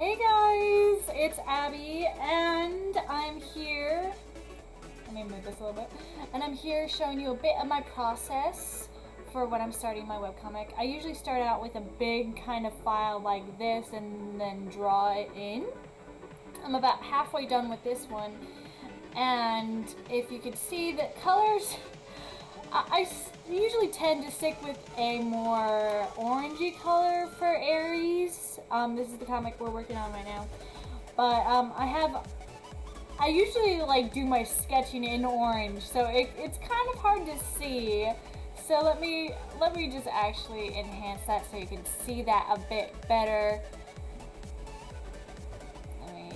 Hey guys, it's Abby, and I'm here. Let me move this a little bit. And I'm here showing you a bit of my process for when I'm starting my webcomic. I usually start out with a big kind of file like this and then draw it in. I'm about halfway done with this one, and if you could see the colors, I usually tend to stick with a more orangey color for Aries. This is the comic we're working on right now. But I usually like do my sketching in orange, so it's kind of hard to see. So let me just actually enhance that so you can see that a bit better. Let me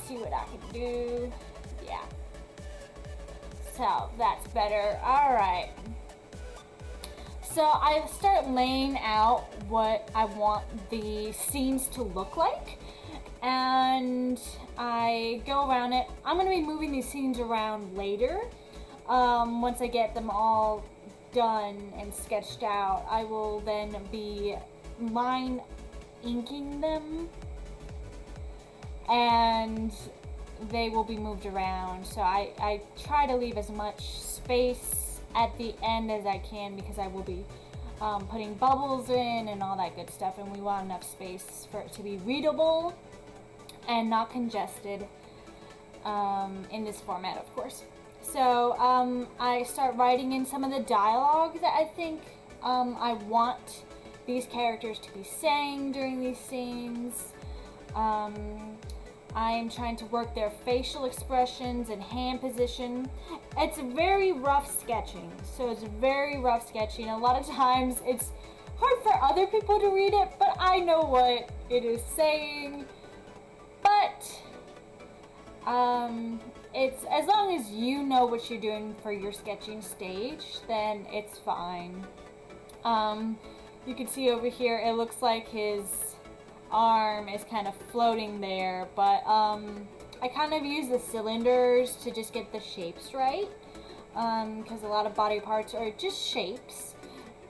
see what I can do. Yeah. So that's better. Alright. So I start laying out what I want the scenes to look like, and I go around it. I'm going to be moving these scenes around later. Once I get them all done and sketched out, I will then be line inking them, and they will be moved around. So I try to leave as much space at the end as I can, because I will be putting bubbles in and all that good stuff, and we want enough space for it to be readable and not congested in this format, of course. So I start writing in some of the dialogue that I think I want these characters to be saying during these scenes. I'm trying to work their facial expressions and hand position. It's very rough sketching, so it's very rough sketching. A lot of times it's hard for other people to read it, but I know what it is saying. But it's, as long as you know what you're doing for your sketching stage, then it's fine. You can see over here, it looks like his arm is kind of floating there, but I kind of use the cylinders to just get the shapes right, because a lot of body parts are just shapes,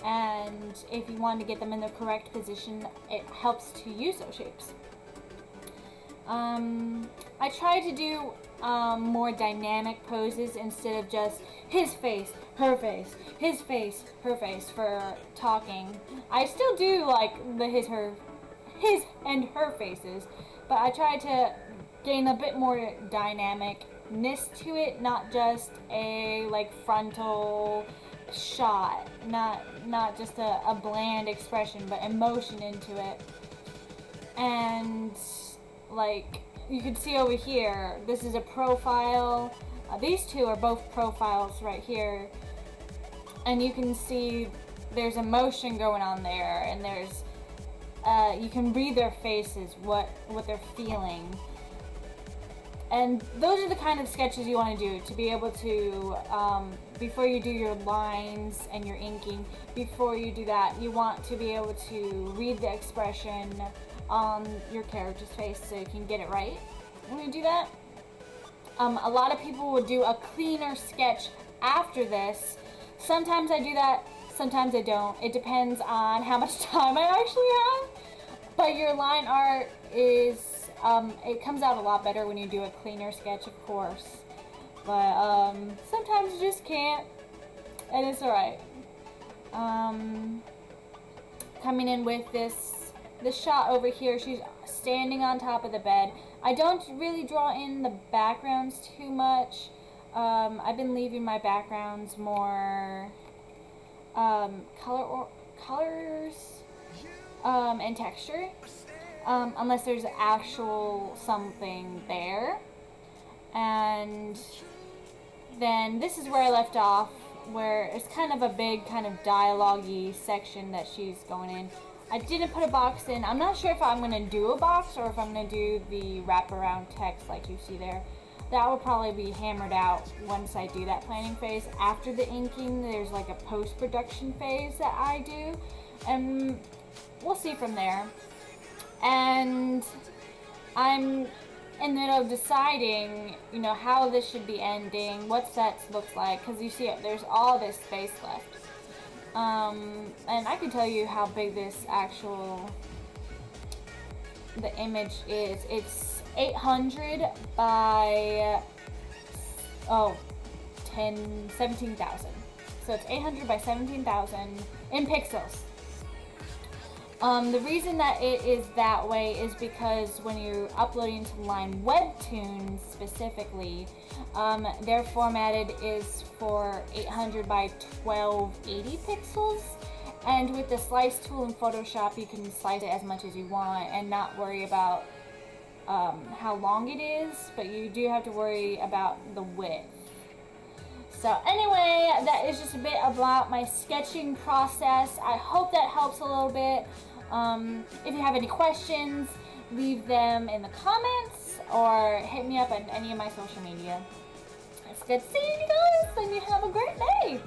and if you want to get them in the correct position, it helps to use those shapes. I try to do more dynamic poses instead of just his face, her face, his face, her face for talking. I still do like the his and her faces, but I try to gain a bit more dynamicness to it, not just a like frontal shot, not just a bland expression, but emotion into it. And like you can see over here, this is a profile. These two are both profiles right here, and you can see there's emotion going on there, and there's you can read their faces, what they're feeling. And those are the kind of sketches you want to do, to be able to, before you do your lines and your inking, before you do that, you want to be able to read the expression on your character's face so you can get it right when you do that. A lot of people will do a cleaner sketch after this. Sometimes I do that, sometimes I don't. It depends on how much time I actually have. But your line art is, it comes out a lot better when you do a cleaner sketch, of course. But sometimes you just can't, and it's alright. Coming in with this shot over here, she's standing on top of the bed. I don't really draw in the backgrounds too much. I've been leaving my backgrounds more colors and texture, unless there's actual something there. And then this is where I left off, where it's kind of a big kind of dialogue-y section that she's going in. I didn't put a box in. I'm not sure if I'm going to do a box or if I'm going to do the wraparound text like you see there. That will probably be hammered out once I do that planning phase. After the inking, there's like a post-production phase that I do, and we'll see from there. And I'm in the middle of deciding, you know, how this should be ending, what sets looks like, because you see there's all this space left. And I can tell you how big this actual the image is. It's 800 by 17,000. So it's 800 by 17,000 in pixels. The reason that it is that way is because when you're uploading to Line Webtoon specifically, they're formatted is for 800 by 1280 pixels. And with the slice tool in Photoshop, you can slice it as much as you want and not worry about how long it is, but you do have to worry about the width. So anyway, that is just a bit about my sketching process. I hope that helps a little bit. If you have any questions, leave them in the comments or hit me up on any of my social media. It's good seeing you guys, and you have a great day.